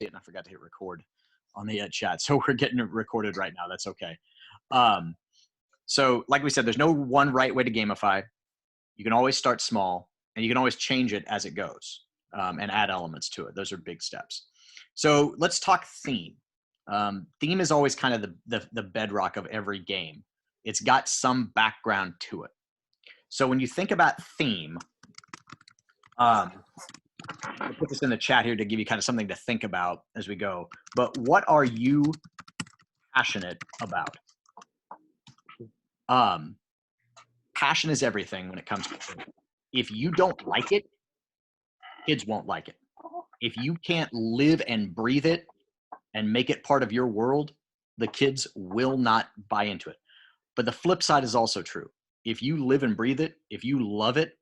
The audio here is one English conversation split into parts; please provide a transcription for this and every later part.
and I forgot to hit record on the chat. So we're getting it recorded right now. That's okay. Um, so like we said, there's no one right way to gamify. You can always start small, and you can always change it as it goes, and add elements to it. Those are big steps. So let's talk theme. Theme is always kind of the bedrock of every game. It's got some background to it. So when you think about theme, I'll put this in the chat here to give you kind of something to think about as we go. But what are you passionate about? Passion is everything when it comes to theme. If you don't like it, kids won't like it. If you can't live and breathe it and make it part of your world, the kids will not buy into it. But the flip side is also true. If you live and breathe it, if you love it,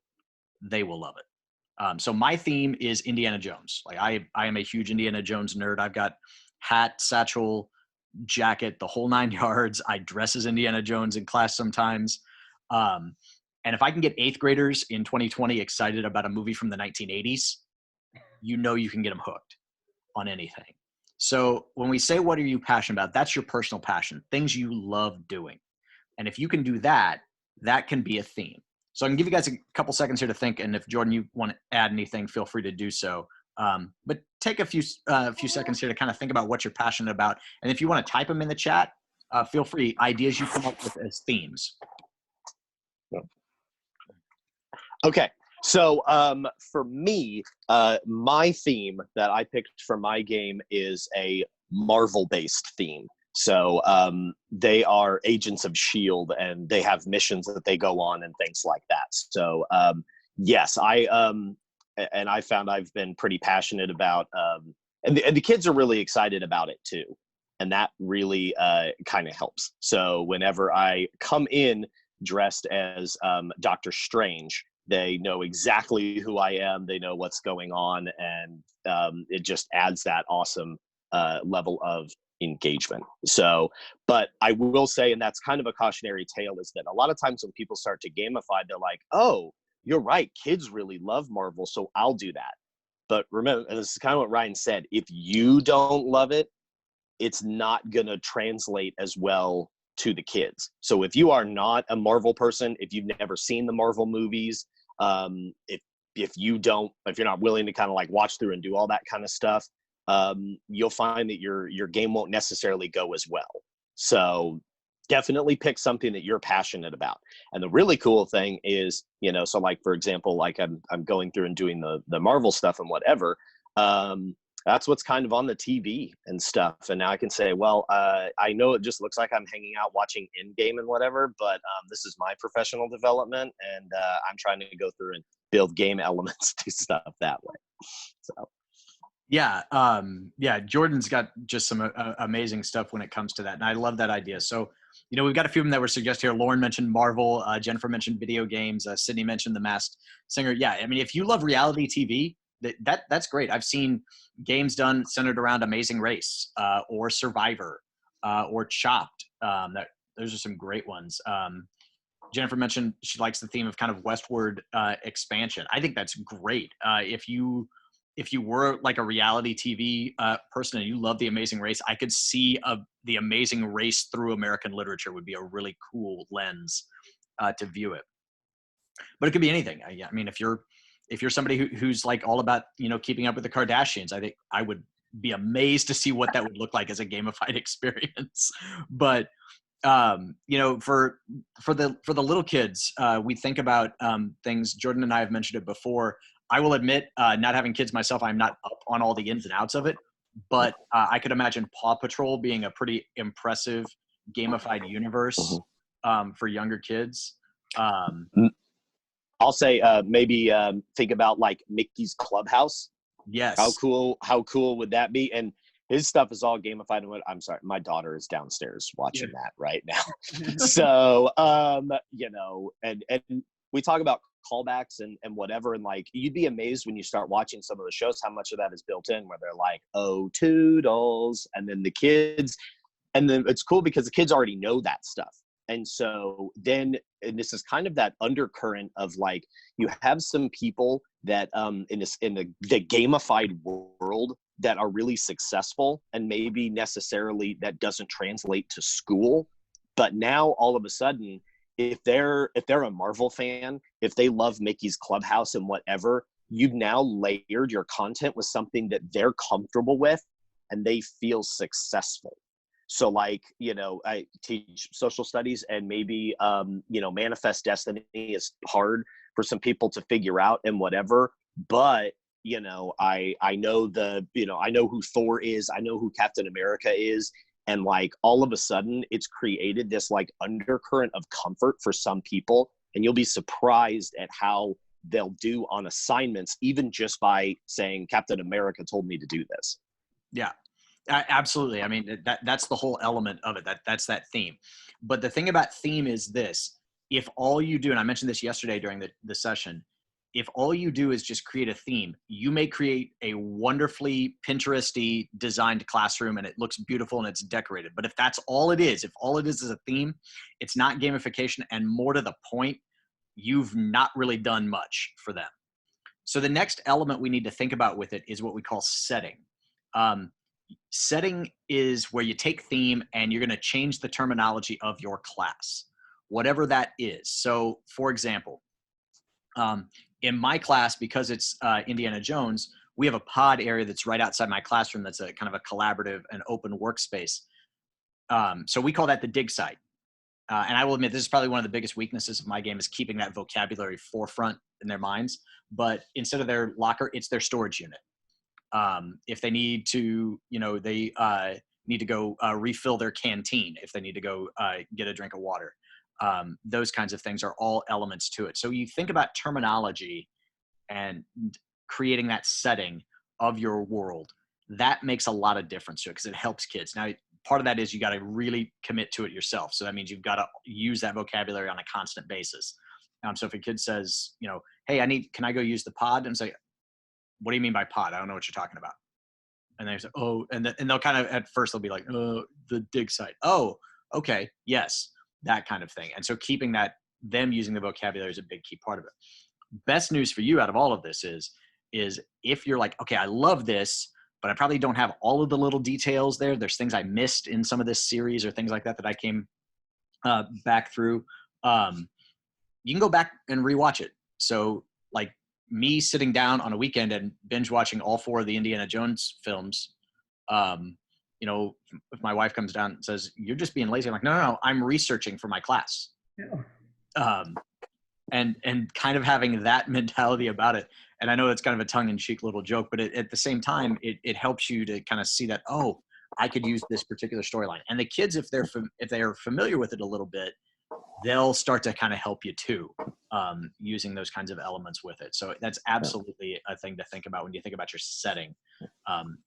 they will love it. So my theme is Indiana Jones. Like I am a huge Indiana Jones nerd. I've got hat, satchel, jacket, the whole 9 yards. I dress as Indiana Jones in class sometimes. And if I can get 8th graders in 2020 excited about a movie from the 1980s, you know you can get them hooked on anything. So when we say, what are you passionate about? That's your personal passion, things you love doing. And if you can do that, that can be a theme. So I can give you guys a couple seconds here to think. And if Jordan, you want to add anything, feel free to do so. But take a few seconds here to kind of think about what you're passionate about. And if you want to type them in the chat, feel free. Ideas you come up with as themes. Okay. So for me, my theme that I picked for my game is a Marvel-based theme. So they are agents of S.H.I.E.L.D. and they have missions that they go on and things like that. So yes, I found I've been pretty passionate about, and the kids are really excited about it too. And that really kind of helps. So whenever I come in dressed as Dr. Strange, they know exactly who I am. They know what's going on. And it just adds that awesome level of engagement. So, but I will say, and that's kind of a cautionary tale, is that a lot of times when people start to gamify, they're like, oh, you're right, kids really love Marvel, so I'll do that. But remember, and this is kind of what Ryan said, if you don't love it, it's not going to translate as well to the kids. So if you are not a Marvel person, if you've never seen the Marvel movies, if you're not willing to kind of like watch through and do all that kind of stuff, you'll find that your game won't necessarily go as well. So definitely pick something that you're passionate about. And the really cool thing is, so like, for example, like I'm going through and doing the Marvel stuff and whatever, that's what's kind of on the TV and stuff. And now I can say, well, I know it just looks like I'm hanging out watching Endgame and whatever, but this is my professional development, and I'm trying to go through and build game elements to stuff that way. So. Yeah. Jordan's got just some amazing stuff when it comes to that. And I love that idea. So, we've got a few of them that were suggested here. Lauren mentioned Marvel. Jennifer mentioned video games. Sydney mentioned The Masked Singer. Yeah. I mean, if you love reality TV, that's great. I've seen games done centered around Amazing Race, or Survivor, or Chopped. Those are some great ones. Jennifer mentioned she likes the theme of kind of westward expansion. I think that's great. If you were like a reality TV person and you love The Amazing Race, I could see The Amazing Race through American literature would be a really cool lens to view it. But it could be anything. I mean, if you're somebody who's like all about, keeping up with the Kardashians, I think I would be amazed to see what that would look like as a gamified experience. But for the little kids, we think about things. Jordan and I have mentioned it before. I will admit, not having kids myself, I'm not up on all the ins and outs of it, but I could imagine Paw Patrol being a pretty impressive gamified universe for younger kids. I'll say maybe think about like Mickey's Clubhouse. Yes. How cool would that be? And his stuff is all gamified. And I'm sorry, my daughter is downstairs watching that right now. So, and we talk about callbacks and whatever, and like you'd be amazed when you start watching some of the shows how much of that is built in, where they're like, oh, toodles, and then the kids, and then it's cool because the kids already know that stuff. And so then, and this is kind of that undercurrent of like, you have some people that in the gamified world that are really successful, and maybe necessarily that doesn't translate to school. But now all of a sudden, if they're a Marvel fan, if they love Mickey's Clubhouse and whatever, you've now layered your content with something that they're comfortable with and they feel successful. So like, I teach social studies, and maybe, manifest destiny is hard for some people to figure out and whatever, but I know I know who Thor is. I know who Captain America is. And like, all of a sudden it's created this like undercurrent of comfort for some people. And you'll be surprised at how they'll do on assignments, even just by saying Captain America told me to do this. Yeah, absolutely. I mean, that's the whole element of it. That's that theme. But the thing about theme is this: if all you do, and I mentioned this yesterday during the session, if all you do is just create a theme, you may create a wonderfully Pinteresty designed classroom and it looks beautiful and it's decorated. But if that's all it is, if all it is a theme, it's not gamification, and more to the point, you've not really done much for them. So the next element we need to think about with it is what we call setting. Setting is where you take theme and you're going to change the terminology of your class, whatever that is. So for example, in my class, because it's Indiana Jones, we have a pod area that's right outside my classroom that's a kind of a collaborative and open workspace. So we call that the dig site. And I will admit, this is probably one of the biggest weaknesses of my game, is keeping that vocabulary forefront in their minds. But instead of their locker, it's their storage unit. If they need to, they need to go refill their canteen, if they need to go get a drink of water. Those kinds of things are all elements to it. So you think about terminology and creating that setting of your world. That makes a lot of difference to it, because it helps kids. Now, part of that is you got to really commit to it yourself. So that means you've got to use that vocabulary on a constant basis. So if a kid says, hey, can I go use the pod? And say, what do you mean by pod? I don't know what you're talking about. And they say, oh, and they'll kind of, at first they'll be like, the dig site. Oh, okay. Yes. That kind of thing. And so keeping them using the vocabulary is a big key part of it. Best news for you out of all of this is if you're like, okay, I love this, but I probably don't have all of the little details there. There's things I missed in some of this series or things like that I came back through. You can go back and rewatch it. So like me sitting down on a weekend and binge watching all 4 of the Indiana Jones films, if my wife comes down and says, you're just being lazy, I'm like, no, I'm researching for my class. Yeah. And kind of having that mentality about it. And I know it's kind of a tongue-in-cheek little joke, but at the same time, it helps you to kind of see that, oh, I could use this particular storyline. And the kids, if they are familiar with it a little bit, they'll start to kind of help you too, using those kinds of elements with it. So that's absolutely a thing to think about when you think about your setting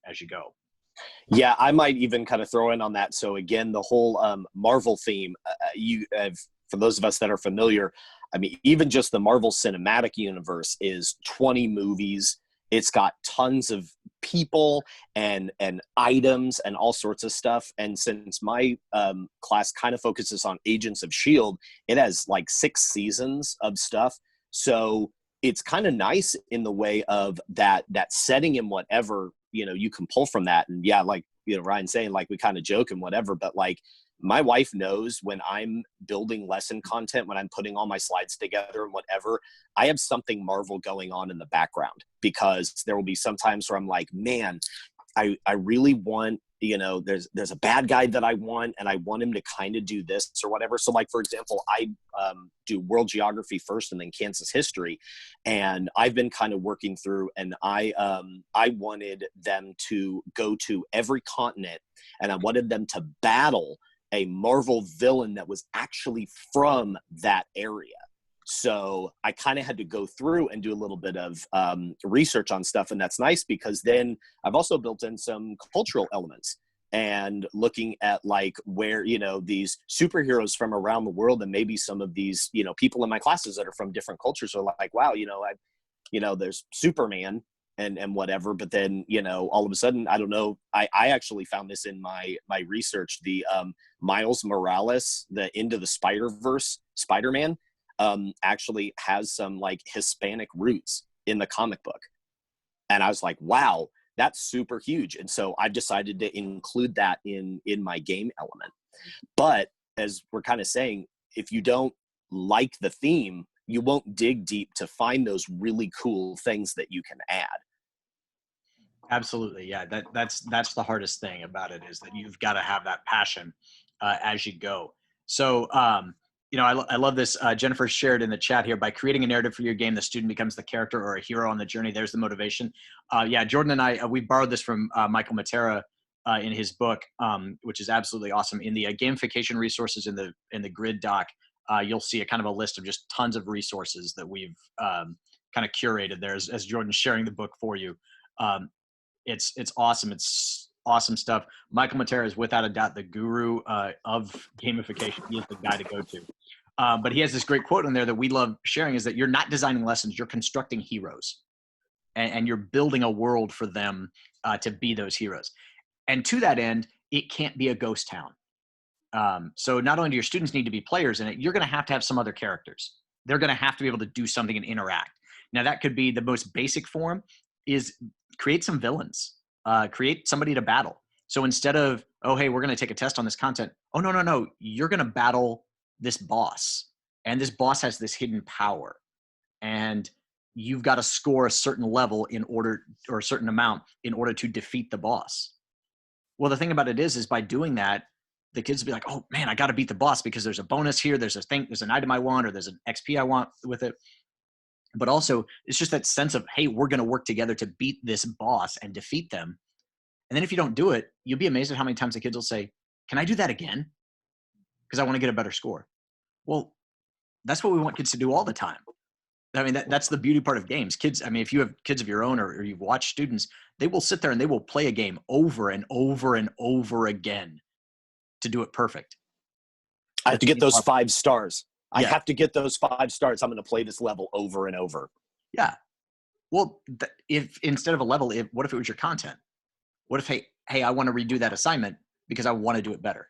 as you go. Yeah, I might even kind of throw in on that. So again, the whole Marvel theme, for those of us that are familiar, I mean, even just the Marvel Cinematic Universe is 20 movies. It's got tons of people and items and all sorts of stuff. And since my class kind of focuses on Agents of S.H.I.E.L.D., it has like 6 seasons of stuff. So it's kind of nice in the way of that setting and whatever, you can pull from that. And yeah, like, Ryan's saying, like, we kind of joke and whatever, but like, my wife knows when I'm building lesson content, when I'm putting all my slides together and whatever, I have something Marvel going on in the background, because there will be some times where I'm like, man, I really want, there's a bad guy that I want, and I want him to kind of do this or whatever. So like, for example, I do world geography first and then Kansas history. And I've been kind of working through, and I wanted them to go to every continent, and I wanted them to battle a Marvel villain that was actually from that area. So I kind of had to go through and do a little bit of research on stuff. And that's nice, because then I've also built in some cultural elements and looking at like where, these superheroes from around the world, and maybe some of these, people in my classes that are from different cultures are like, wow, there's Superman and whatever, but then, all of a sudden, I don't know, I actually found this in my research, the Miles Morales, the Into the Spider-Verse Spider-Man, actually has some like Hispanic roots in the comic book. And I was like, wow, That's super huge. And so I've decided to include that in my game element. But as we're kind of saying, if you don't like the theme, you won't dig deep to find those really cool things that you can add. Absolutely. Yeah. That's the hardest thing about it, is that you've got to have that passion as you go. So, I love this. Jennifer shared in the chat here, by creating a narrative for your game, the student becomes the character or a hero on the journey. There's the motivation. Yeah. Jordan and I, we borrowed this from Michael Matera in his book, which is absolutely awesome. In the gamification resources in the grid doc, you'll see a kind of a list of just tons of resources that we've kind of curated there as Jordan's sharing the book for you. It's awesome. It's awesome stuff. Michael Matera is without a doubt the guru of gamification. He is the guy to go to. But he has this great quote in there that we love sharing, is that you're not designing lessons, you're constructing heroes. And you're building a world for them to be those heroes. And to that end, it can't be a ghost town. So not only do your students need to be players in it, you're going to have some other characters. They're going to have to be able to do something and interact. Now, that could be the most basic form, is create some villains, create somebody to battle. So instead of, oh, hey, we're going to take a test on this content. Oh, no, you're going to battle this boss. And this boss has this hidden power. And you've got to score a certain level or a certain amount in order to defeat the boss. Well, the thing about it is by doing that, the kids will be like, oh man, I got to beat the boss because there's a bonus here. There's an item I want, or there's an XP I want with it. But also, it's just that sense of, hey, we're going to work together to beat this boss and defeat them. And then if you don't do it, you'll be amazed at how many times the kids will say, can I do that again? Because I want to get a better score. Well, that's what we want kids to do all the time. I mean, that's the beauty part of games. Kids, I mean, if you have kids of your own, or you've watched students, they will sit there and they will play a game over and over and over again to do it perfect. I have to get those 5 stars. I Yeah. have to get those 5 stars. I'm going to play this level over and over. Yeah. Well, if instead of a level, what if it was your content? What if, hey, I want to redo that assignment because I want to do it better.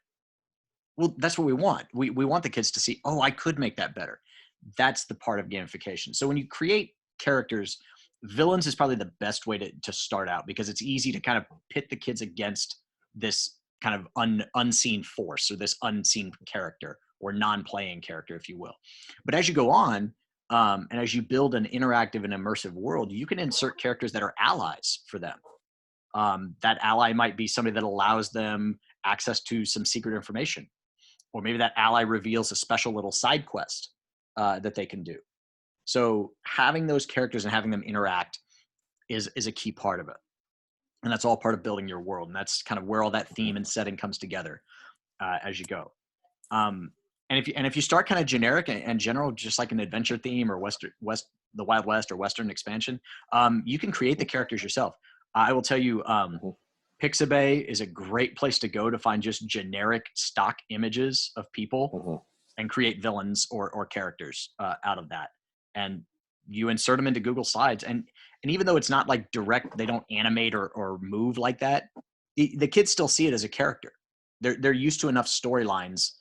Well, that's what we want. We want the kids to see, oh, I could make that better. That's the part of gamification. So when you create characters, villains is probably the best way to start out, because it's easy to kind of pit the kids against this kind of unseen force, or this unseen character, or non-playing character, if you will. But as you go on, and as you build an interactive and immersive world, you can insert characters that are allies for them. That ally might be somebody that allows them access to some secret information, or maybe that ally reveals a special little side quest that they can do. So having those characters and having them interact is a key part of it. And that's all part of building your world. And that's kind of where all that theme and setting comes together as you go. And if you start kind of generic and general, just like an adventure theme, or the Wild West or Western expansion, you can create the characters yourself. I will tell you, Pixabay is a great place to go to find just generic stock images of people and create villains or characters out of that. And you insert them into Google Slides. And even though it's not like direct, they don't animate or move like that, the kids still see it as a character. They're used to enough storylines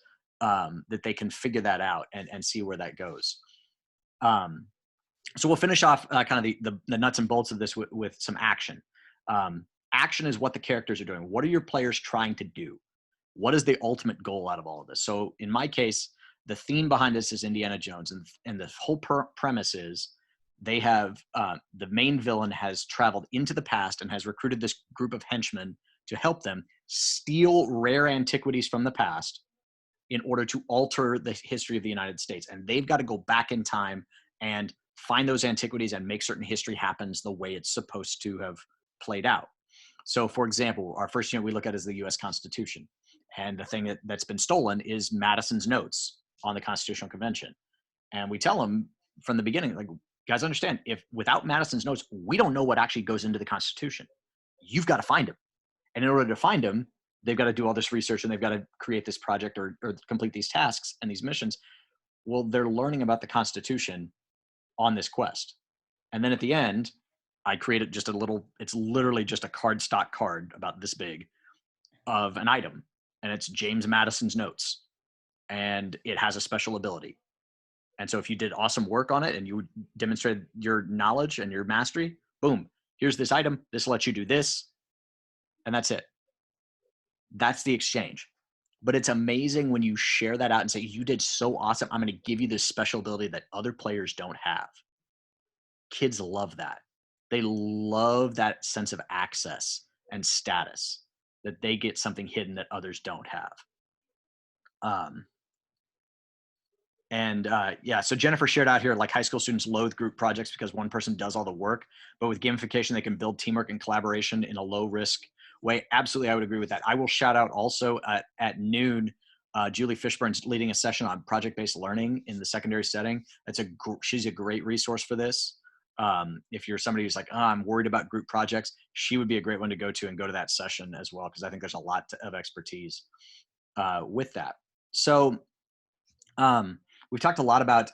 that they can figure that out and see where that goes. So we'll finish off kind of the nuts and bolts of this with some action. Action is what the characters are doing. What are your players trying to do? What is the ultimate goal out of all of this? So in my case, the theme behind this is Indiana Jones. And the whole premise is they have the main villain has traveled into the past and has recruited this group of henchmen to help them steal rare antiquities from the past in order to alter the history of the United States. And they've got to go back in time and find those antiquities and make certain history happens the way it's supposed to have played out. So for example, our first unit we look at is the US Constitution. And the thing that's been stolen is Madison's notes on the Constitutional Convention. And we tell them from the beginning, like, guys, understand, if without Madison's notes, we don't know what actually goes into the Constitution. You've got to find him. And in order to find him, they've got to do all this research and they've got to create this project or complete these tasks and these missions. Well, they're learning about the Constitution on this quest. And then at the end, I created just it's literally just a cardstock card about this big of an item. And it's James Madison's notes. And it has a special ability. And so if you did awesome work on it and you demonstrated your knowledge and your mastery, boom, Here's this item. This lets you do this. And that's it. That's the exchange. But it's amazing when you share that out and say, you did so awesome. I'm going to give you this special ability that other players don't have. Kids love that. They love that sense of access and status, that they get something hidden that others don't have. Yeah, so Jennifer shared out here, like high school students loathe group projects because one person does all the work, but with gamification, they can build teamwork and collaboration in a low risk way. Absolutely, I would agree with that. I will shout out also at noon, Julie Fishburne's leading a session on project-based learning in the secondary setting. She's a great resource for this. If you're somebody who's like, oh, I'm worried about group projects, she would be a great one to go to and go to that session as well, because I think there's a lot of expertise with that. So we've talked a lot about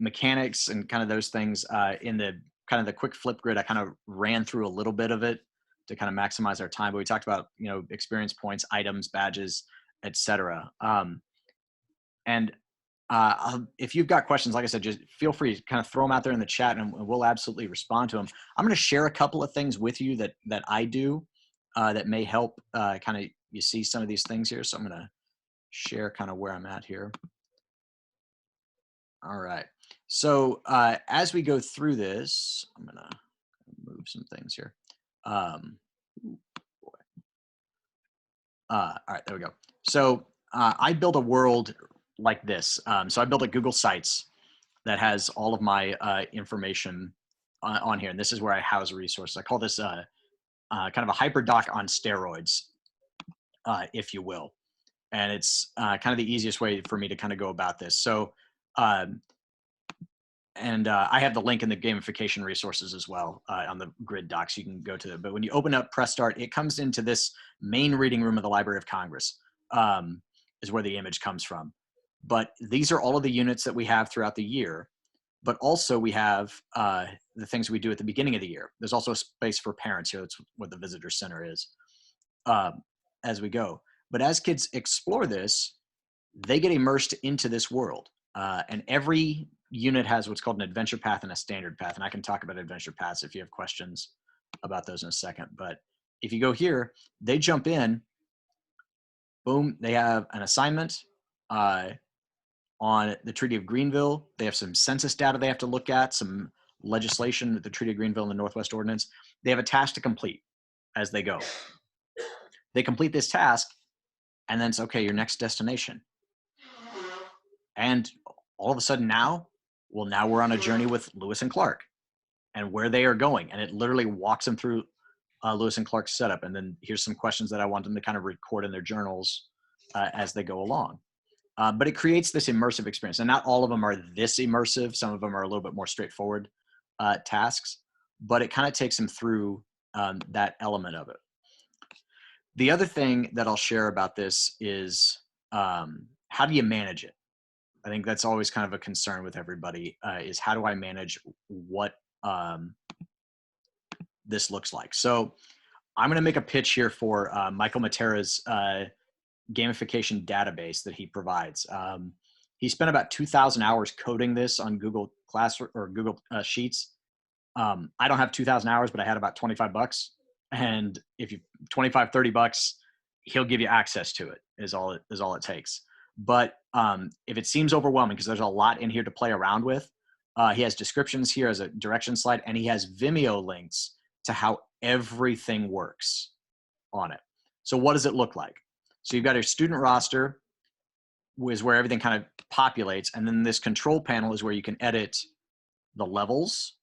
mechanics and kind of those things in the kind of the quick flip grid. I kind of ran through a little bit of it to kind of maximize our time, but we talked about, experience points, items, badges, etc. If you've got questions, like I said, just feel free to kind of throw them out there in the chat and we'll absolutely respond to them. I'm going to share a couple of things with you that I do that may help kind of you see some of these things here. So I'm going to share kind of where I'm at here. All right. So as we go through this, I'm going to move some things here. All right, there we go. So I build a world like this. So I built a Google Sites that has all of my information on here. And this is where I house resources. I call this kind of a hyperdoc on steroids, if you will. And it's kind of the easiest way for me to kind of go about this. So, I have the link in the gamification resources as well on the grid docs. You can go to it. But when you open up Press Start, it comes into this main reading room of the Library of Congress, is where the image comes from. But these are all of the units that we have throughout the year. But also we have the things we do at the beginning of the year. There's also a space for parents here. That's what the visitor center is as we go. But as kids explore this, they get immersed into this world. And every unit has what's called an adventure path and a standard path. And I can talk about adventure paths if you have questions about those in a second. But if you go here, they jump in, boom, they have an assignment on the Treaty of Greenville. They have some census data they have to look at, some legislation, the Treaty of Greenville and the Northwest Ordinance. They have a task to complete as they go. They complete this task, and then it's okay, your next destination. And all of a sudden now we're on a journey with Lewis and Clark and where they are going. And it literally walks them through Lewis and Clark's setup. And then here's some questions that I want them to kind of record in their journals as they go along. But it creates this immersive experience. And not all of them are this immersive. Some of them are a little bit more straightforward tasks, but it kind of takes them through that element of it. The other thing that I'll share about this is how do you manage it? I think that's always kind of a concern with everybody is how do I manage what this looks like? So I'm going to make a pitch here for Michael Matera's Gamification Database that he provides. He spent about 2,000 hours coding this on Google Classroom or Google Sheets. I don't have 2,000 hours, but I had about 25 bucks. And if you 25, 30 bucks, he'll give you access to it is all it takes. But if it seems overwhelming, because there's a lot in here to play around with, he has descriptions here as a direction slide, and he has Vimeo links to how everything works on it. So what does it look like? So you've got your student roster, is where everything kind of populates, and then this control panel is where you can edit the levels,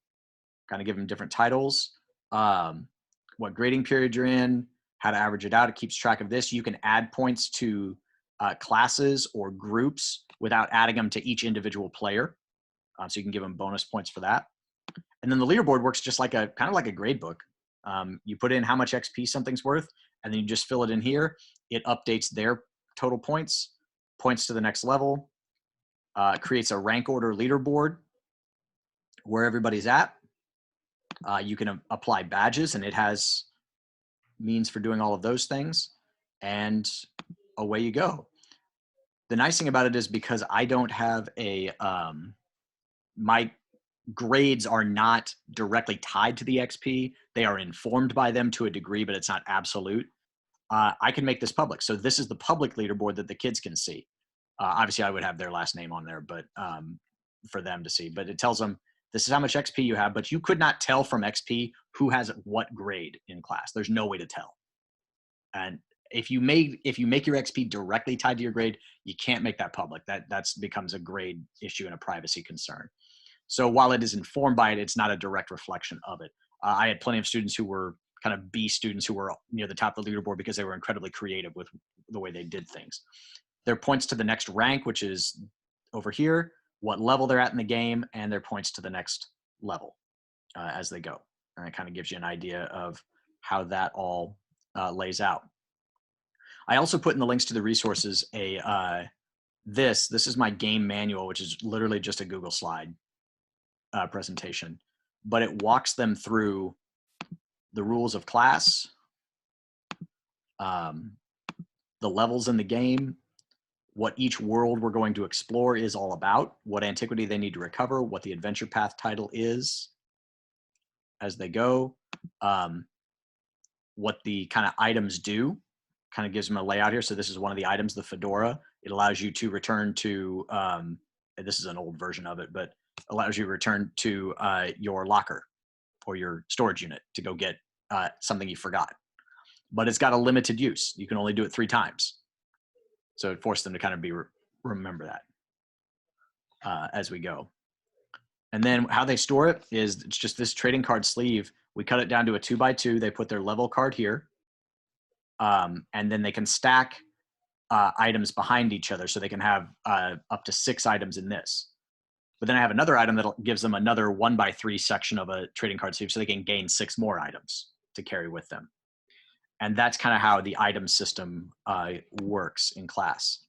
kind of give them different titles, what grading period you're in, how to average it out. It keeps track of this. You can add points to classes or groups without adding them to each individual player. So you can give them bonus points for that. And then the leaderboard works just like kind of like a grade book. You put in how much XP something's worth, and then you just fill it in here. It updates their total points to the next level, creates a rank order leaderboard where everybody's at. You can apply badges, and it has means for doing all of those things, and away you go. The nice thing about it is because I don't have my grades are not directly tied to the XP. They are informed by them to a degree, but it's not absolute. I can make this public. So this is the public leaderboard that the kids can see. Obviously, I would have their last name on there, but for them to see. But it tells them this is how much XP you have, but you could not tell from XP who has what grade in class. There's no way to tell. And if you make your XP directly tied to your grade, you can't make that public. That's becomes a grade issue and a privacy concern. So while it is informed by it, it's not a direct reflection of it. I had plenty of students who were kind of B students who were near the top of the leaderboard because they were incredibly creative with the way they did things. Their points to the next rank, which is over here, what level they're at in the game, and their points to the next level as they go. And it kind of gives you an idea of how that all lays out. I also put in the links to the resources this is my game manual, which is literally just a Google slide presentation, but it walks them through the rules of class, the levels in the game, what each world we're going to explore is all about, what antiquity they need to recover, what the adventure path title is as they go, what the kind of items do, kind of gives them a layout here. So this is one of the items, the fedora. It allows you to return to, this is an old version of it, but allows you to return to your locker or your storage unit to go get something you forgot. But it's got a limited use. You can only do it 3 times. So it forced them to kind of remember that as we go. And then how they store it is it's just this trading card sleeve. We cut it down to a 2x2. They put their level card here. And then they can stack items behind each other. So they can have up to 6 items in this. But then I have another item that gives them another 1x3 section of a trading card sleeve so they can gain 6 more items to carry with them. And that's kind of how the item system works in class.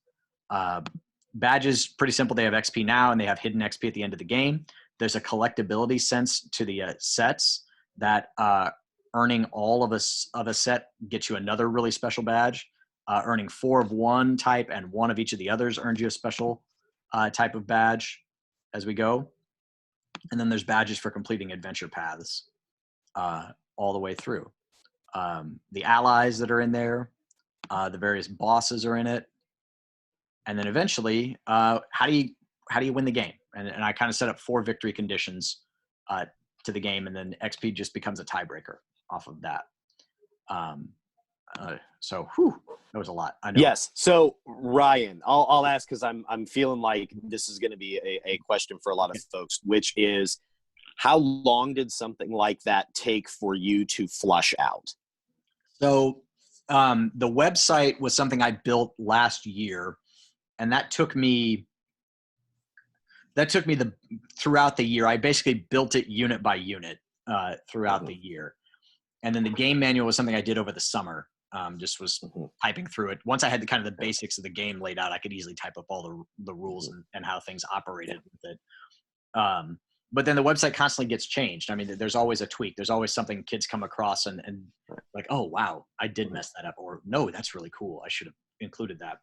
Badges, pretty simple. They have XP now and they have hidden XP at the end of the game. There's a collectability sense to the sets that earning all of a set gets you another really special badge. Earning 4 of one type and 1 of each of the others earns you a special type of badge as we go. And then there's badges for completing adventure paths all the way through. The allies that are in there, the various bosses are in it. And then eventually, how do you win the game? And I kind of set up 4 victory conditions to the game, and then XP just becomes a tiebreaker off of that. So that was a lot. I know. Yes. So Ryan, I'll ask because I'm feeling like this is going to be a question for a lot of folks, which is, how long did something like that take for you to flush out? So the website was something I built last year, and that took me throughout the year. I basically built it unit by unit throughout the year. And then the game manual was something I did over the summer. Just was typing through it. Once I had the basics of the game laid out, I could easily type up all the rules and how things operated with it. But then the website constantly gets changed. I mean, there's always a tweak. There's always something kids come across and like, oh, wow, I did mess that up. Or no, that's really cool. I should have included that.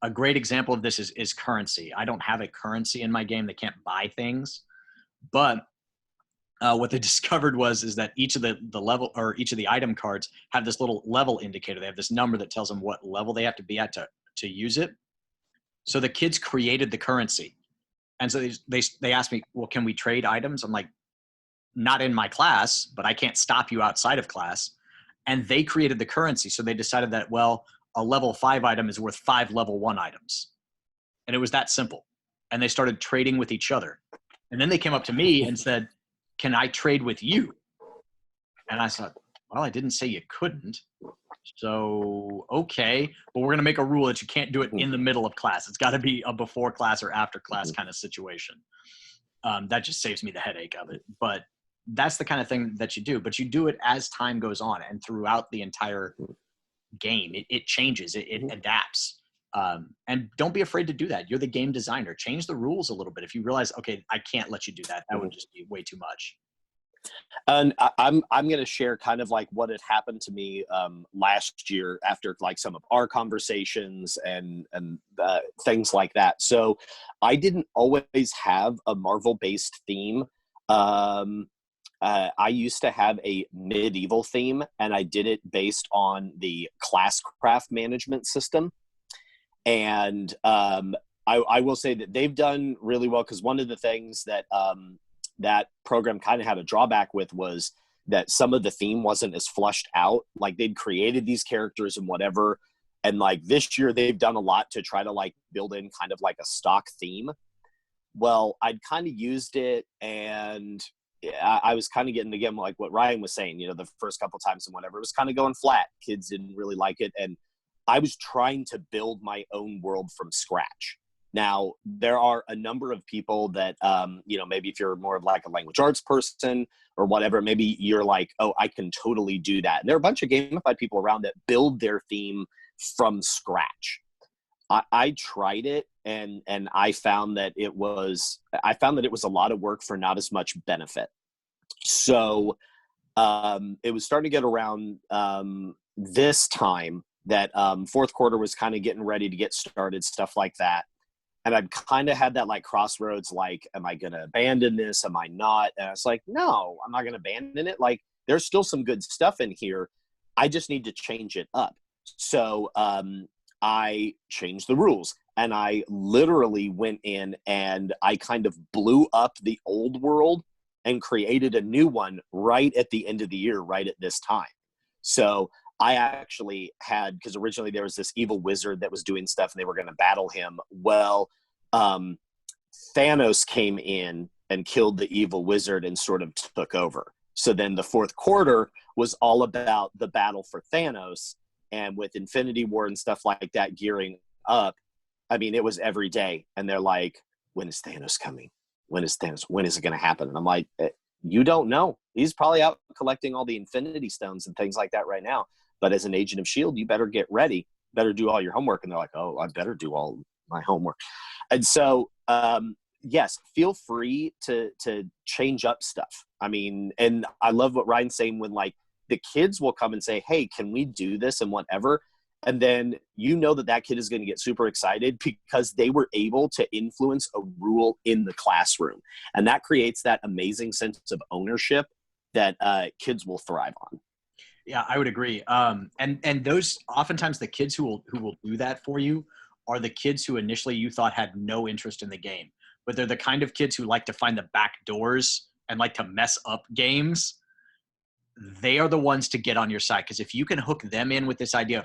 A great example of this is currency. I don't have a currency in my game. They can't buy things. But what they discovered is that each of the level or each of the item cards have this little level indicator. They have this number that tells them what level they have to be at to use it. So the kids created the currency. And so they asked me, well, can we trade items? I'm like, not in my class, but I can't stop you outside of class. And they created the currency. So they decided that, well, a level 5 item is worth 5 level 1 items. And it was that simple. And they started trading with each other. And then they came up to me and said, can I trade with you? And I thought, well, I didn't say you couldn't. So, okay, but we're going to make a rule that you can't do it in the middle of class. It's got to be a before class or after class kind of situation. That just saves me the headache of it. But that's the kind of thing that you do. But you do it as time goes on and throughout the entire game. It changes. It adapts. And don't be afraid to do that. You're the game designer. Change the rules a little bit. If you realize, okay, I can't let you do that. That would just be way too much. And I'm going to share kind of like what had happened to me last year after like some of our conversations and things like that. So I didn't always have a Marvel based theme. I used to have a medieval theme, and I did it based on the classcraft management system. And I will say that they've done really well, because one of the things that that program kind of had a drawback with was that some of the theme wasn't as flushed out. Like they'd created these characters and whatever, and like this year they've done a lot to try to like build in kind of like a stock theme. Well, I'd kind of used it, and I was kind of getting, again, like what Ryan was saying, you know, the first couple times and whatever, it was kind of going flat. Kids didn't really like it. And I was trying to build my own world from scratch. Now, there are a number of people that, you know, maybe if you're more of like a language arts person or whatever, maybe you're like, oh, I can totally do that. And there are a bunch of gamified people around that build their theme from scratch. I tried it, and I found that it was a lot of work for not as much benefit. So it was starting to get around this time that fourth quarter was kind of getting ready to get started, stuff like that. And I'd kind of had that like crossroads, like, am I going to abandon this? Am I not? And I was like, no, I'm not going to abandon it. Like, there's still some good stuff in here. I just need to change it up. So I changed the rules, and I literally went in and I kind of blew up the old world and created a new one right at the end of the year, right at this time. So I actually had, because originally there was this evil wizard that was doing stuff and they were going to battle him. Well, Thanos came in and killed the evil wizard and sort of took over. So then the fourth quarter was all about the battle for Thanos. And with Infinity War and stuff like that gearing up, I mean, it was every day. And they're like, when is Thanos coming? When is Thanos? When is it going to happen? And I'm like, you don't know. He's probably out collecting all the Infinity Stones and things like that right now. But as an agent of S.H.I.E.L.D., you better get ready. Better do all your homework. And they're like, oh, I better do all my homework. And so, yes, feel free to change up stuff. I mean, and I love what Ryan's saying when, like, the kids will come and say, hey, can we do this and whatever? And then you know that kid is going to get super excited because they were able to influence a rule in the classroom. And that creates that amazing sense of ownership that kids will thrive on. Yeah, I would agree. And those, oftentimes the kids who will do that for you are the kids who initially you thought had no interest in the game, but they're the kind of kids who like to find the back doors and like to mess up games. They are the ones to get on your side, because if you can hook them in with this idea of,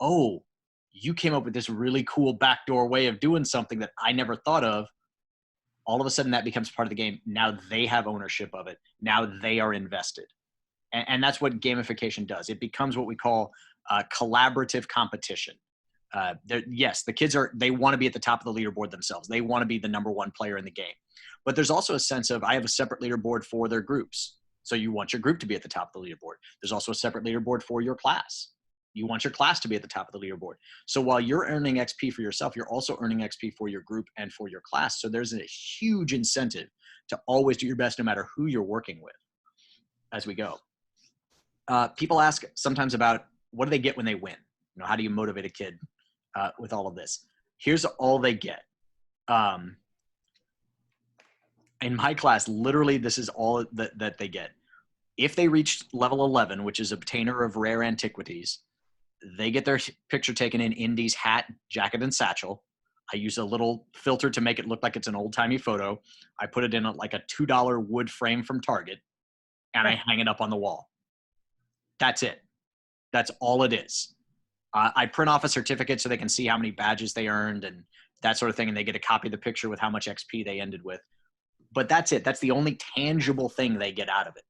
oh, you came up with this really cool backdoor way of doing something that I never thought of, all of a sudden that becomes part of the game. Now they have ownership of it. Now they are invested. And that's what gamification does. It becomes what we call collaborative competition. Yes, the kids they want to be at the top of the leaderboard themselves. They want to be the number one player in the game. But there's also a sense of, I have a separate leaderboard for their groups. So you want your group to be at the top of the leaderboard. There's also a separate leaderboard for your class. You want your class to be at the top of the leaderboard. So while you're earning XP for yourself, you're also earning XP for your group and for your class. So there's a huge incentive to always do your best no matter who you're working with as we go. People ask sometimes about, what do they get when they win? You know, how do you motivate a kid with all of this? Here's all they get. In my class, literally, this is all that they get. If they reach level 11, which is obtainer of rare antiquities, they get their picture taken in Indy's hat, jacket, and satchel. I use a little filter to make it look like it's an old-timey photo. I put it in like a $2 wood frame from Target, and I hang it up on the wall. That's it. That's all it is. I print off a certificate so they can see how many badges they earned and that sort of thing, and they get a copy of the picture with how much XP they ended with. But that's it. That's the only tangible thing they get out of it.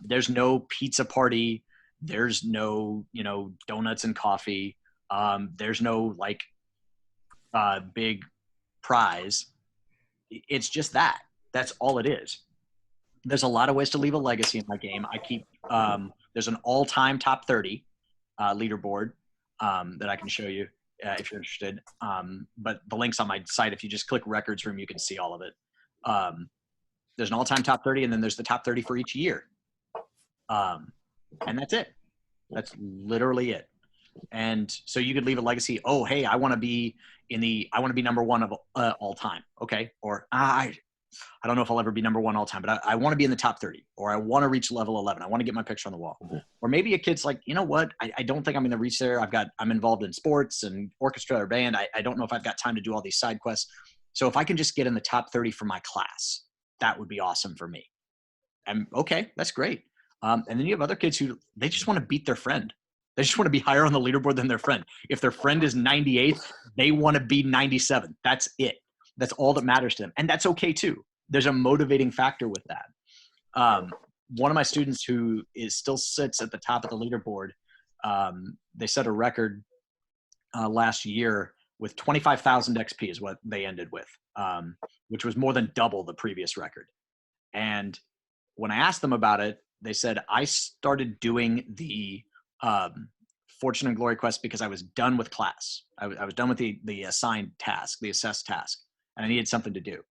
There's no pizza party. There's no, donuts and coffee. There's no like big prize. It's just that. That's all it is. There's a lot of ways to leave a legacy in my game. I keep there's an all-time top 30 leaderboard that I can show you if you're interested. But the link's on my site. If you just click records room, you can see all of it. There's an all-time top 30, and then there's the top 30 for each year. And that's it. That's literally it. And so you could leave a legacy. Oh, hey, I want to be number one of all time. Okay. Or I don't know if I'll ever be number one all time, but I want to be in the top 30, or I want to reach level 11. I want to get my picture on the wall. Or maybe a kid's like, you know what? I don't think I'm going to reach there. I'm involved in sports and orchestra or band. I don't know if I've got time to do all these side quests. So if I can just get in the top 30 for my class, that would be awesome for me. And okay, that's great. And then you have other kids who, they just want to beat their friend. They just want to be higher on the leaderboard than their friend. If their friend is 98th, they want to be 97th. That's it. That's all that matters to them. And that's okay too. There's a motivating factor with that. One of my students who still sits at the top of the leaderboard, they set a record last year with 25,000 XP is what they ended with, which was more than double the previous record. And when I asked them about it, they said, I started doing the Fortune and Glory quest because I was done with class. I was done with the assigned task, the assessed task, and I needed something to do.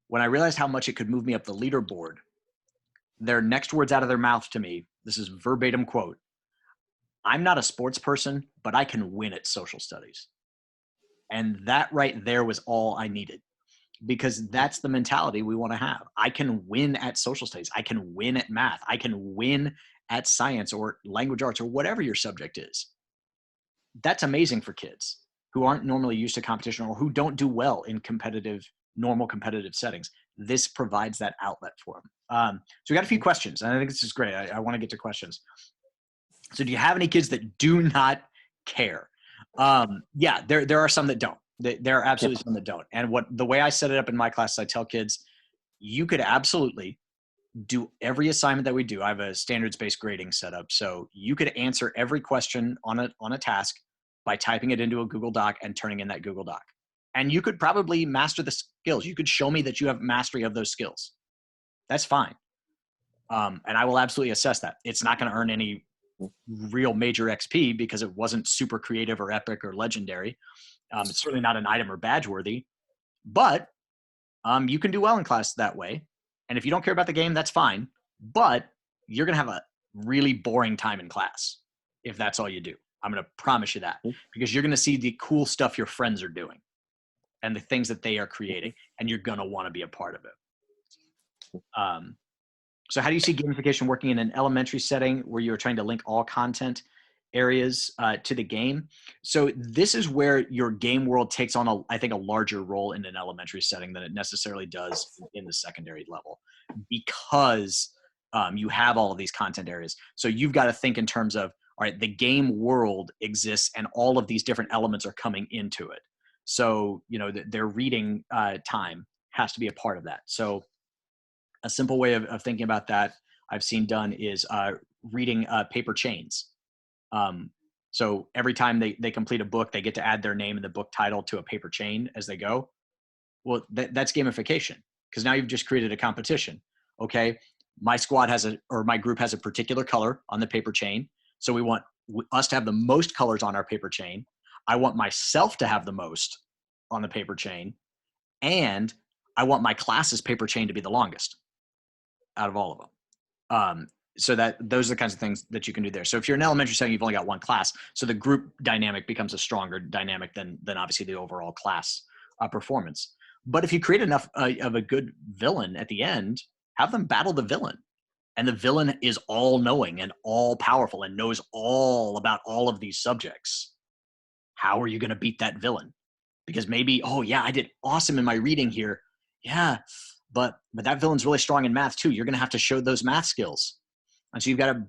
When I realized how much it could move me up the leaderboard, their next words out of their mouth to me, this is verbatim quote, I'm not a sports person, but I can win at social studies. And that right there was all I needed, because that's the mentality we want to have. I can win at social studies. I can win at math. I can win at science or language arts or whatever your subject is. That's amazing for kids who aren't normally used to competition or who don't do well in normal competitive settings. This provides that outlet for them. So we got a few questions, and I think this is great. I want to get to questions. So do you have any kids that do not care? Yeah, there are some that don't. There are absolutely some that don't. And the way I set it up in my class, I tell kids, you could absolutely do every assignment that we do. I have a standards-based grading setup. So you could answer every question on a task by typing it into a Google Doc and turning in that Google Doc. And you could probably master the skills. You could show me that you have mastery of those skills. That's fine. And I will absolutely assess that. It's not going to earn any real major XP because it wasn't super creative or epic or legendary. It's certainly not an item or badge worthy, but you can do well in class that way. And if you don't care about the game, that's fine. But you're going to have a really boring time in class if that's all you do. I'm going to promise you that, because you're going to see the cool stuff your friends are doing and the things that they are creating, and you're going to want to be a part of it. So how do you see gamification working in an elementary setting where you're trying to link all content areas to the game? So this is where your game world takes on, I think, a larger role in an elementary setting than it necessarily does in the secondary level, because you have all of these content areas. So you've got to think in terms of, all right, the game world exists and all of these different elements are coming into it. So, their reading time has to be a part of that. So a simple way of thinking about that I've seen done is reading paper chains. So every time they complete a book, they get to add their name and the book title to a paper chain as they go. Well, that's gamification, because now you've just created a competition. Okay, my squad my group has a particular color on the paper chain. So we want us to have the most colors on our paper chain. I want myself to have the most on the paper chain. And I want my class's paper chain to be the longest out of all of them. So those are the kinds of things that you can do there. So if you're in elementary setting, you've only got one class. So the group dynamic becomes a stronger dynamic than obviously the overall class performance. But if you create enough of a good villain at the end, have them battle the villain. And the villain is all knowing and all powerful and knows all about all of these subjects. How are you going to beat that villain? Because maybe, oh yeah, I did awesome in my reading here. Yeah, but that villain's really strong in math too. You're going to have to show those math skills. And so you've got to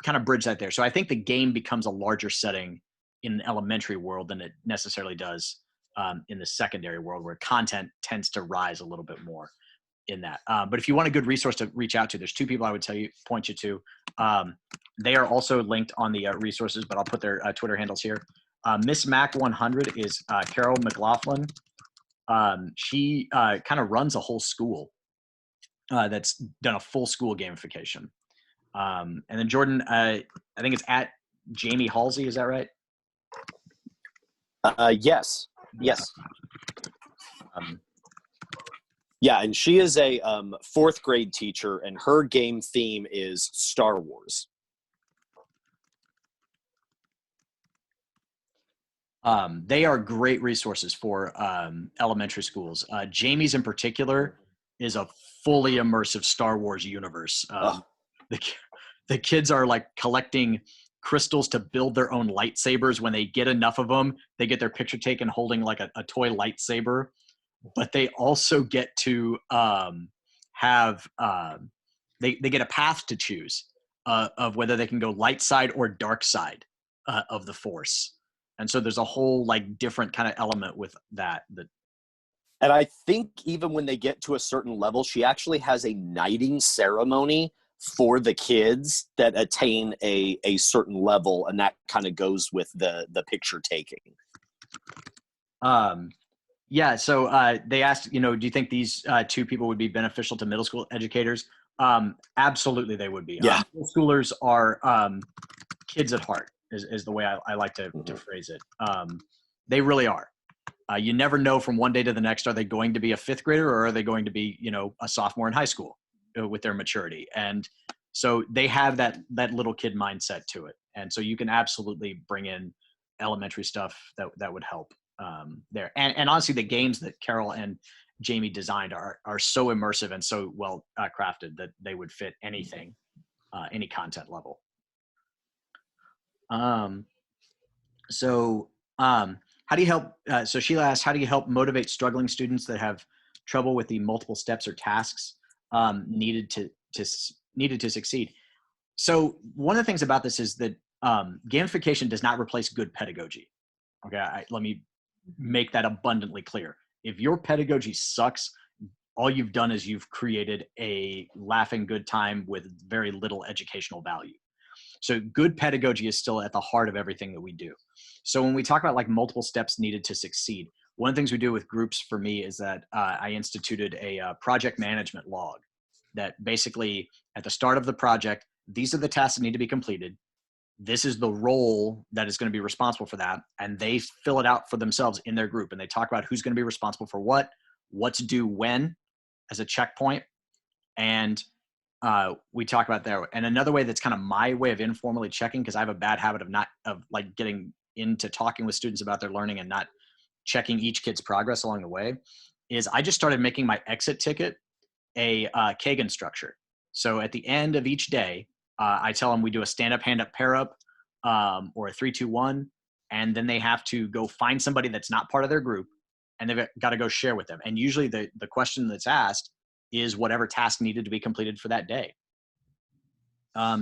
kind of bridge that there. So I think the game becomes a larger setting in an elementary world than it necessarily does in the secondary world, where content tends to rise a little bit more in that. But if you want a good resource to reach out to, there's two people I would point you to. They are also linked on the resources, but I'll put their Twitter handles here. Miss Mac 100 is Carol McLaughlin. She kind of runs a whole school that's done a full school gamification. And then Jordan, I think it's at Jamie Halsey. Is that right? Yes. Yeah, and she is a fourth grade teacher, and her game theme is Star Wars. They are great resources for elementary schools. Jamie's in particular is a fully immersive Star Wars universe. The, the kids are like collecting crystals to build their own lightsabers. When they get enough of them, they get their picture taken holding like a toy lightsaber. But they also get to have they get a path to choose of whether they can go light side or dark side of the Force. And so there's a whole like different kind of element with that. And I think even when they get to a certain level, she actually has a knighting ceremony for the kids that attain a certain level, and that kind of goes with the picture taking. Yeah, so they asked, do you think these two people would be beneficial to middle school educators? Absolutely, they would be. Yeah. Middle schoolers are kids at heart, is the way I like to phrase it. They really are. You never know from one day to the next, are they going to be a fifth grader or are they going to be, a sophomore in high school with their maturity? And so they have that little kid mindset to it. And so you can absolutely bring in elementary stuff that would help there. And honestly, the games that Carol and Jamie designed are so immersive and so well crafted that they would fit anything, any content level. How do you help? So Sheila asked, how do you help motivate struggling students that have trouble with the multiple steps or tasks needed to succeed? So one of the things about this is that gamification does not replace good pedagogy. Okay, let me make that abundantly clear. If your pedagogy sucks, all you've done is you've created a laughing good time with very little educational value. So good pedagogy is still at the heart of everything that we do. So when we talk about like multiple steps needed to succeed, one of the things we do with groups for me is that I instituted a project management log that basically at the start of the project, these are the tasks that need to be completed. This is the role that is going to be responsible for that. And they fill it out for themselves in their group. And they talk about who's going to be responsible for what's due when as a checkpoint. And we talk about that. And another way that's kind of my way of informally checking, because I have a bad habit of like getting into talking with students about their learning and not checking each kid's progress along the way, is I just started making my exit ticket a Kagan structure. So at the end of each day, I tell them we do a stand-up, hand-up, pair-up, or a 3-2-1, and then they have to go find somebody that's not part of their group, and they've got to go share with them. And usually the question that's asked is whatever task needed to be completed for that day.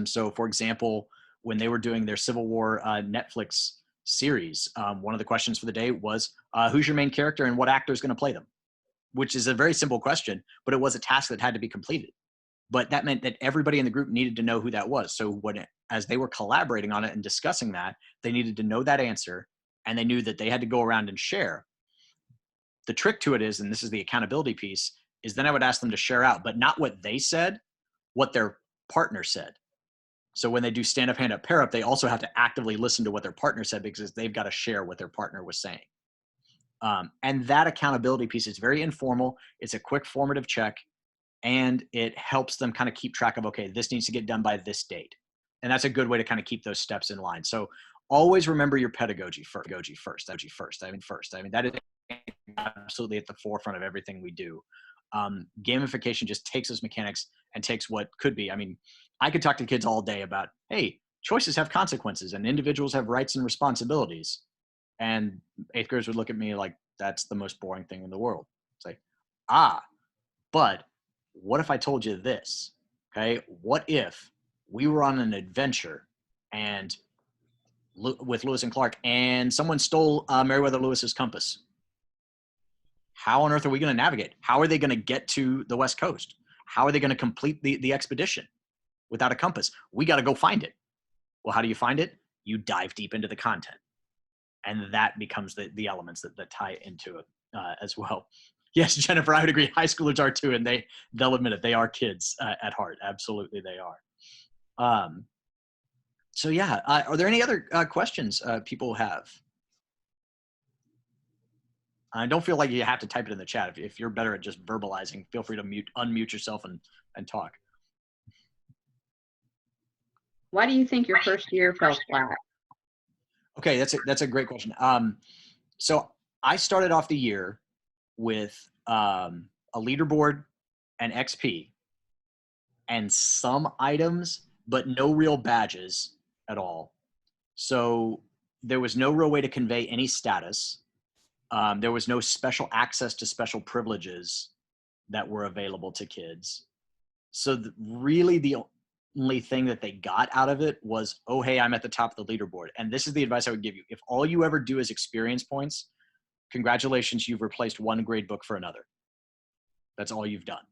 So for example, when they were doing their Civil War Netflix series, one of the questions for the day was, who's your main character and what actor is going to play them? Which is a very simple question, but it was a task that had to be completed. But that meant that everybody in the group needed to know who that was. So as they were collaborating on it and discussing that, they needed to know that answer, and they knew that they had to go around and share. The trick to it is, and this is the accountability piece, is then I would ask them to share out, but not what they said, what their partner said. So when they do stand-up, hand-up, pair-up, they also have to actively listen to what their partner said because they've got to share what their partner was saying. And that accountability piece is very informal. It's a quick formative check, and it helps them kind of keep track of, okay, this needs to get done by this date. And that's a good way to kind of keep those steps in line. So always remember your pedagogy first. I mean, that is absolutely at the forefront of everything we do. Gamification just takes those mechanics and takes what could be. I mean, I could talk to kids all day about, hey, choices have consequences and individuals have rights and responsibilities. And eighth graders would look at me like, that's the most boring thing in the world. It's like, but what if I told you this? Okay, what if we were on an adventure and with Lewis and Clark and someone stole Meriwether Lewis's compass? How on earth are we going to navigate? How are they going to get to the West Coast? How are they going to complete the expedition without a compass? We got to go find it. Well, how do you find it? You dive deep into the content. And that becomes the elements that tie into it as well. Yes, Jennifer, I would agree. High schoolers are too, and they'll admit it. They are kids at heart. Absolutely, they are. So yeah, are there any other questions people have? I don't feel like you have to type it in the chat. If you're better at just verbalizing, feel free to unmute yourself and talk. Why do you think your first year fell flat? Okay, that's a great question. So I started off the year with a leaderboard and XP and some items, but no real badges at all. So there was no real way to convey any status. There was no special access to special privileges that were available to kids. So really the only thing that they got out of it was, oh, hey, I'm at the top of the leaderboard. And this is the advice I would give you. If all you ever do is experience points, congratulations, you've replaced one grade book for another. That's all you've done.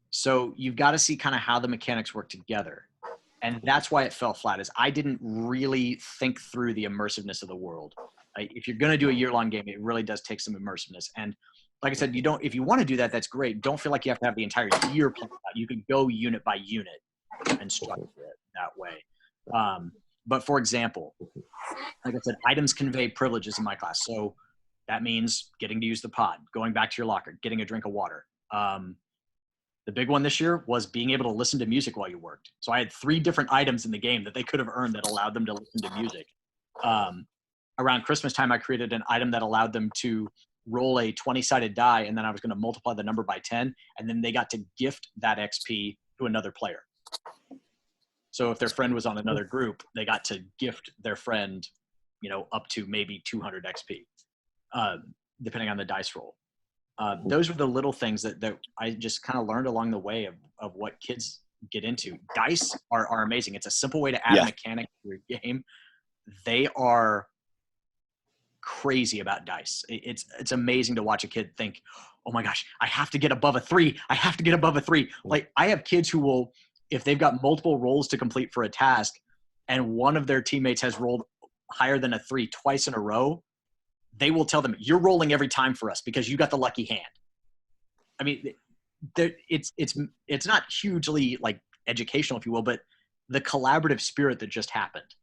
So you've got to see kind of how the mechanics work together. And that's why it fell flat, is I didn't really think through the immersiveness of the world. If you're going to do a year-long game, it really does take some immersiveness. And like I said, if you want to do that, that's great. Don't feel like you have to have the entire year planned out. You can go unit by unit and structure it that way. But for example, like I said, items convey privileges in my class. So that means getting to use the pod, going back to your locker, getting a drink of water. The big one this year was being able to listen to music while you worked. So I had 3 different items in the game that they could have earned that allowed them to listen to music. Around Christmas time, I created an item that allowed them to roll a 20-sided die, and then I was going to multiply the number by 10, and then they got to gift that XP to another player. So if their friend was on another group, they got to gift their friend, up to maybe 200 XP, depending on the dice roll. Those were the little things that I just kind of learned along the way of what kids get into. Dice are amazing. It's a simple way to add a mechanic to your game. They are crazy about dice. It's amazing to watch a kid think, oh my gosh, I have to get above a 3. I have to get above a 3. Like, I have kids who will, if they've got multiple rolls to complete for a task and one of their teammates has rolled higher than a 3 twice in a row, they will tell them, you're rolling every time for us because you got the lucky hand. I mean, it's not hugely like educational, if you will, but the collaborative spirit that just happened.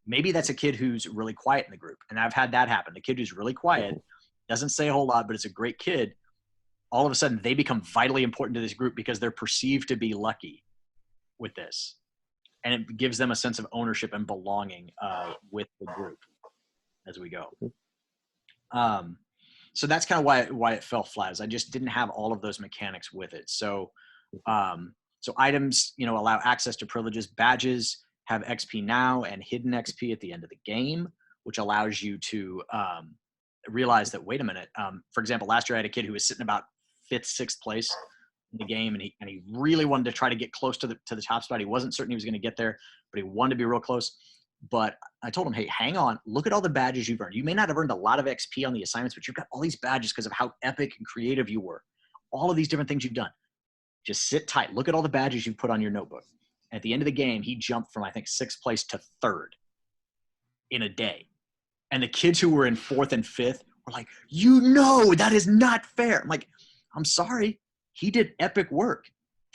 Maybe that's a kid who's really quiet in the group. And I've had that happen. The kid who's really quiet, doesn't say a whole lot, but is a great kid. All of a sudden they become vitally important to this group because they're perceived to be lucky with this. And it gives them a sense of ownership and belonging with the group as we go. So that's kind of why it fell flat, is I just didn't have all of those mechanics with it. So, so items, allow access to privileges. Badges have XP now and hidden XP at the end of the game, which allows you to realize that, wait a minute. For example, last year I had a kid who was sitting about 5th, 6th place in the game, and he really wanted to try to get close to the top spot. He wasn't certain he was going to get there, but he wanted to be real close. But I told him, hey, hang on, look at all the badges you've earned. You may not have earned a lot of XP on the assignments, but you've got all these badges because of how epic and creative you were. All of these different things you've done. Just sit tight. Look at all the badges you've put on your notebook. At the end of the game, he jumped from, I think, 6th place to 3rd in a day. And the kids who were in 4th and 5th were like, that is not fair. I'm like, I'm sorry. He did epic work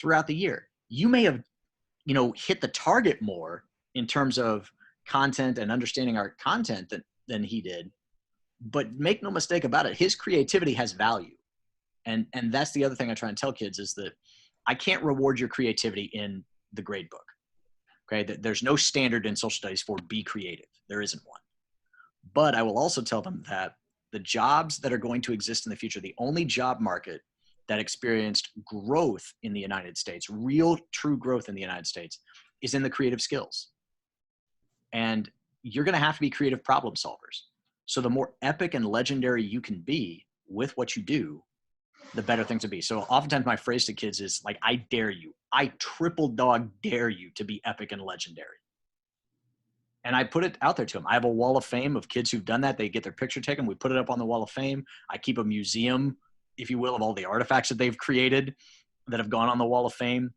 throughout the year. You may have, hit the target more in terms of content and understanding our content than he did. But make no mistake about it, his creativity has value. And that's the other thing I try and tell kids, is that I can't reward your creativity in the grade book. Okay, there's no standard in social studies for be creative. There isn't one. But I will also tell them that the jobs that are going to exist in the future, the only job market that experienced growth in the United States, real true growth in the United States, is in the creative skills. And you're going to have to be creative problem solvers. So the more epic and legendary you can be with what you do, the better things will be. So oftentimes my phrase to kids is like, I dare you. I triple dog dare you to be epic and legendary. And I put it out there to them. I have a wall of fame of kids who've done that. They get their picture taken. We put it up on the wall of fame. I keep a museum, if you will, of all the artifacts that they've created that have gone on the wall of fame.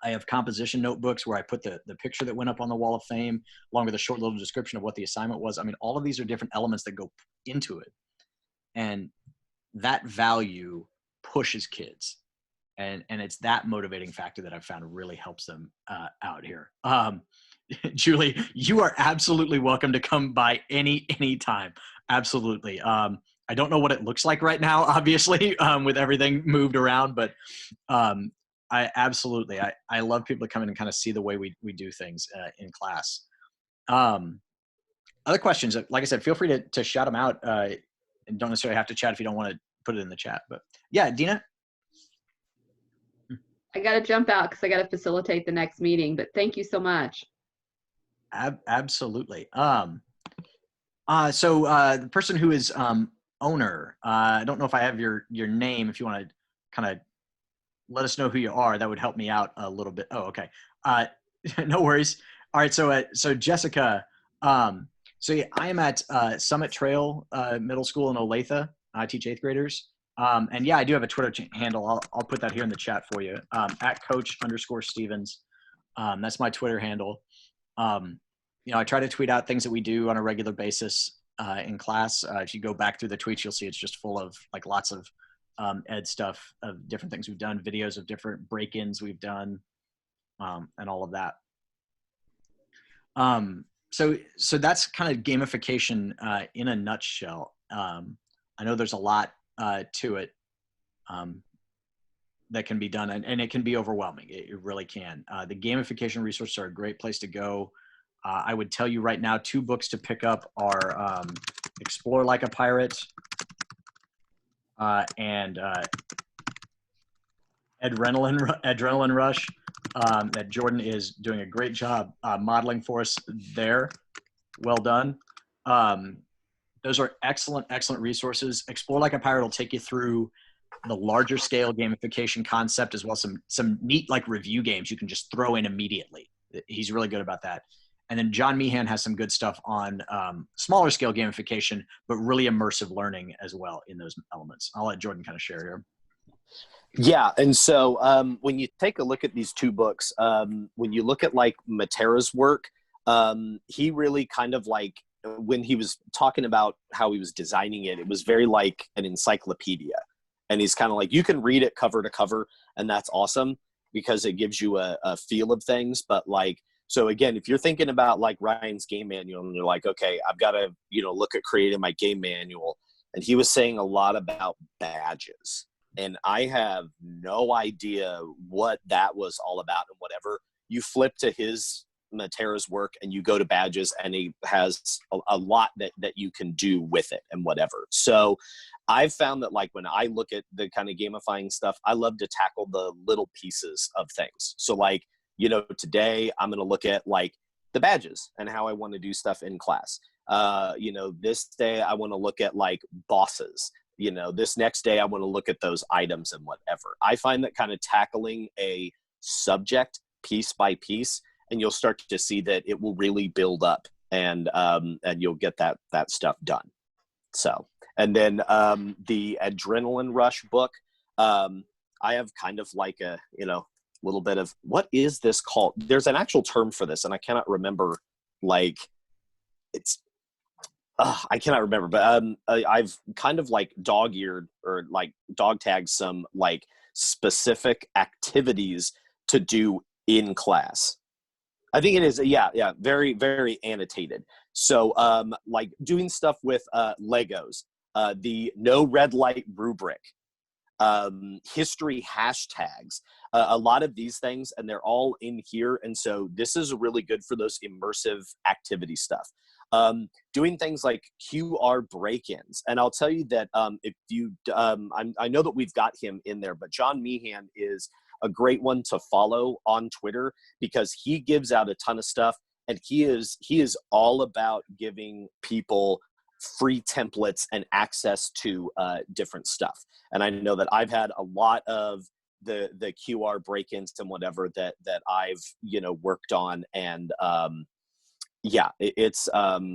I have composition notebooks where I put the picture that went up on the wall of fame, along with a short little description of what the assignment was. I mean, all of these are different elements that go into it. And that value pushes kids. And it's that motivating factor that I've found really helps them out here. Julie, you are absolutely welcome to come by any time. Absolutely. I don't know what it looks like right now, obviously, with everything moved around, but I absolutely, I love people to come in and kind of see the way we do things in class. Other questions, like I said, feel free to shout them out, and don't necessarily have to chat if you don't want to put it in the chat. But yeah, Dina? I got to jump out because I got to facilitate the next meeting, but thank you so much. Absolutely. So the person who is owner, I don't know if I have your name. If you want to kind of let us know who you are, that would help me out a little bit. Oh, okay. No worries. All right. So Jessica, so yeah, I am at Summit Trail Middle School in Olathe. I teach 8th graders. And yeah, I do have a Twitter handle. I'll put that here in the chat for you. At Coach_Stephans. That's my Twitter handle. You know, I try to tweet out things that we do on a regular basis in class. If you go back through the tweets, you'll see it's just full of like lots of ed stuff of different things we've done, videos of different break-ins we've done, and all of that. So that's kind of gamification in a nutshell. I know there's a lot to it that can be done, and it can be overwhelming. It really can. The gamification resources are a great place to go. I would tell you right now, 2 books to pick up are Explore Like a Pirate and Adrenaline Rush, that Jordan is doing a great job modeling for us there. Well done. Those are excellent resources. Explore Like a Pirate will take you through the larger scale gamification concept, as well as some neat like review games you can just throw in immediately. He's really good about that. And then John Meehan has some good stuff on smaller scale gamification, but really immersive learning as well in those elements. I'll let Jordan kind of share here. Yeah, and so when you take a look at these 2 books, when you look at like Matera's work, he really kind of like, when he was talking about how he was designing it, it was very like an encyclopedia. And he's kind of like, you can read it cover to cover, and that's awesome because it gives you a feel of things. But like, so again, if you're thinking about like Ryan's game manual and you're like, okay, I've got to, look at creating my game manual. And he was saying a lot about badges. And I have no idea what that was all about and whatever. You flip to his Matera's work and you go to badges, and he has a lot that you can do with it and whatever. So I've found that like when I look at the kind of gamifying stuff, I love to tackle the little pieces of things. So like, today I'm going to look at like the badges and how I want to do stuff in class. This day I want to look at like bosses. This next day I want to look at those items and whatever. I find that kind of tackling a subject piece by piece, and you'll start to see that it will really build up, and you'll get that stuff done. So, and then the Adrenaline Rush book, I have kind of like a, little bit of, what is this called? There's an actual term for this, and I cannot remember, like, I cannot remember, but I've kind of like dog-eared or like dog tagged some like specific activities to do in class. I think it is, yeah, very, very annotated. So like doing stuff with Legos, the no red light rubric, history hashtags, a lot of these things, and they're all in here. And so this is really good for those immersive activity stuff. Doing things like QR break-ins. And I'll tell you that if you, I know that we've got him in there, but John Meehan is a great one to follow on Twitter because he gives out a ton of stuff, and he is all about giving people free templates and access to different stuff. And I know that I've had a lot of the QR break-ins and whatever that I've worked on, and it's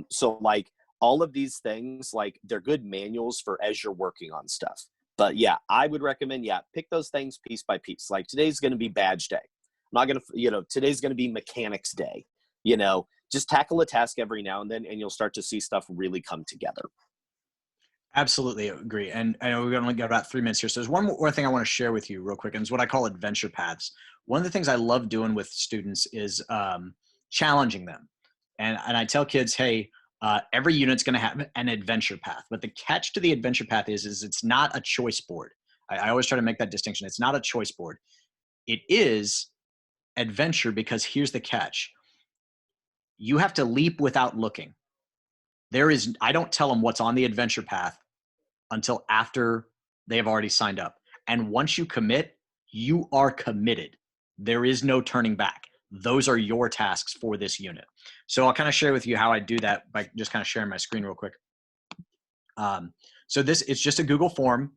so like all of these things, like they're good manuals for as you're working on stuff. But yeah, I would recommend, pick those things piece by piece. Like today's going to be badge day. I'm not going to, today's going to be mechanics day. Just tackle a task every now and then, and you'll start to see stuff really come together. Absolutely agree. And I know we've only got about 3 minutes here. So there's one more thing I want to share with you real quick, and it's what I call adventure paths. One of the things I love doing with students is challenging them. And I tell kids, hey, Every unit's going to have an adventure path, but the catch to the adventure path is it's not a choice board. I always try to make that distinction. It's not a choice board. It is adventure because here's the catch. You have to leap without looking. I don't tell them what's on the adventure path until after they have already signed up. And once you commit, you are committed. There is no turning back. Those are your tasks for this unit. So I'll kind of share with you how I do that by just kind of sharing my screen real quick. So it's just a Google form,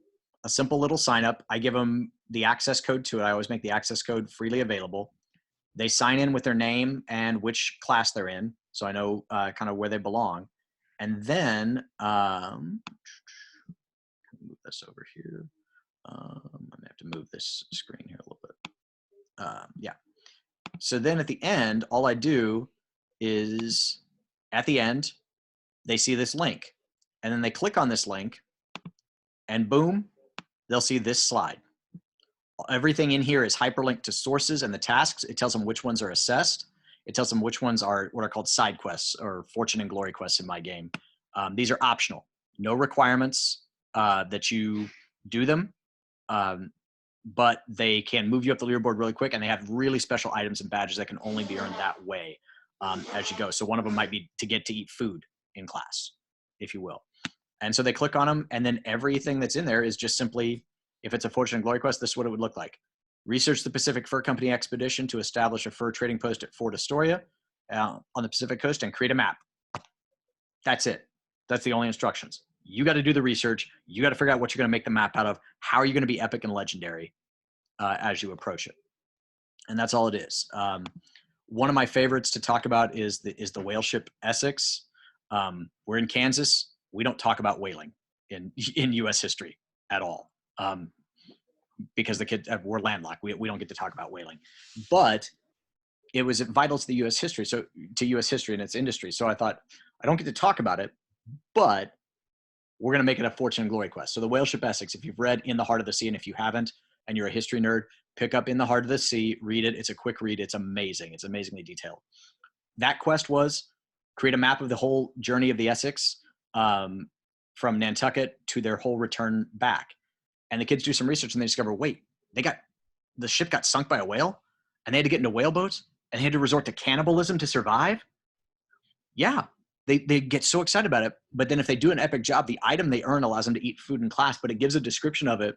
a simple little sign up. I give them the access code to it. I always make the access code freely available. They sign in with their name and which class they're in, so I know kind of where they belong. And then, move this over here. I'm gonna have to move this screen here a little bit. Yeah. So then at the end, all I do is at the end, they see this link and then they click on this link and boom, they'll see this slide. Everything in here is hyperlinked to sources and the tasks. It tells them which ones are assessed. It tells them which ones are what are called side quests or fortune and glory quests in my game. These are optional, no requirements that you do them, but they can move you up the leaderboard really quick, and they have really special items and badges that can only be earned that way as you go. So one of them might be to get to eat food in class, if you will. And so they click on them, and then everything that's in there is just simply, if it's a fortune and glory quest, this is what it would look like. Research the Pacific Fur Company expedition to establish a fur trading post at Fort Astoria on the Pacific coast and create a map. That's it. That's the only instructions. You got to do the research. You got to figure out what you're going to make the map out of. How are you going to be epic and legendary as you approach it? And that's all it is. One of my favorites to talk about is the whale ship Essex. We're in Kansas. We don't talk about whaling in U.S. history at all. Because the kids, we're landlocked. We don't get to talk about whaling, but it was vital to the U.S. history. So to U.S. history and its industry. So I thought, I don't get to talk about it, but we're going to make it a fortune and glory quest. So the whale ship Essex, if you've read In the Heart of the Sea, and if you haven't, and you're a history nerd, pick up In the Heart of the Sea, read it. It's a quick read. It's amazing. It's amazingly detailed. That quest was create a map of the whole journey of the Essex from Nantucket to their whole return back. And the kids do some research and they discover, wait, the ship got sunk by a whale and they had to get into whaleboats and they had to resort to cannibalism to survive. Yeah, they get so excited about it. But then if they do an epic job, the item they earn allows them to eat food in class, but it gives a description of it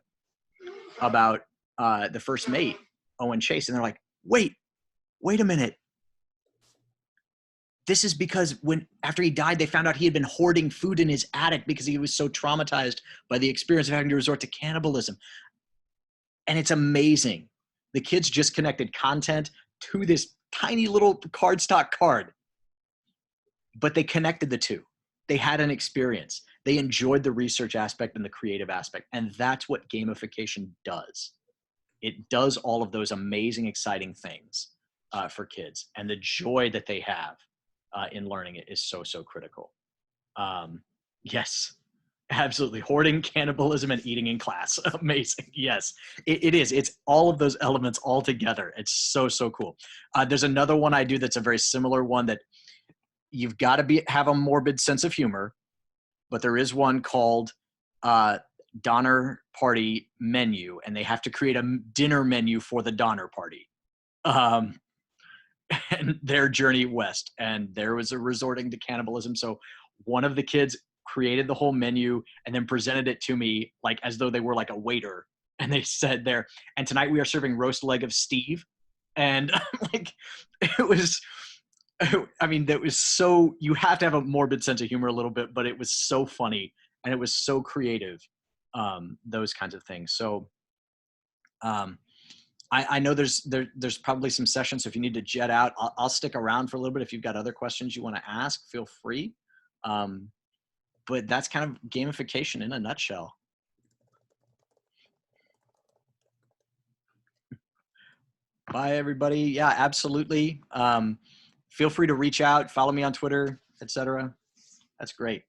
about the first mate, Owen Chase. And they're like, wait a minute. This is because after he died, they found out he had been hoarding food in his attic because he was so traumatized by the experience of having to resort to cannibalism. And it's amazing. The kids just connected content to this tiny little cardstock card, but they connected the two. They had an experience. They enjoyed the research aspect and the creative aspect. And that's what gamification does. It does all of those amazing, exciting things for kids, and the joy that they have in learning it is so, so critical. Yes, absolutely. Hoarding, cannibalism, and eating in class. Amazing. Yes, it is. It's all of those elements all together. It's so, so cool. There's another one I do that's a very similar one that you've got to have a morbid sense of humor, but there is one called Donner Party Menu, and they have to create a dinner menu for the Donner Party. And their journey west, and there was a resorting to cannibalism. So one of the kids created the whole menu and then presented it to me like as though they were like a waiter, and they said there, and tonight we are serving roast leg of Steve. And like it was, I mean, that was so, you have to have a morbid sense of humor a little bit, but it was so funny and it was so creative, those kinds of things. So I know there's probably some sessions, so if you need to jet out, I'll stick around for a little bit. If you've got other questions you want to ask, feel free. But that's kind of gamification in a nutshell. Bye, everybody. Yeah, absolutely. Feel free to reach out, follow me on Twitter, etc. That's great.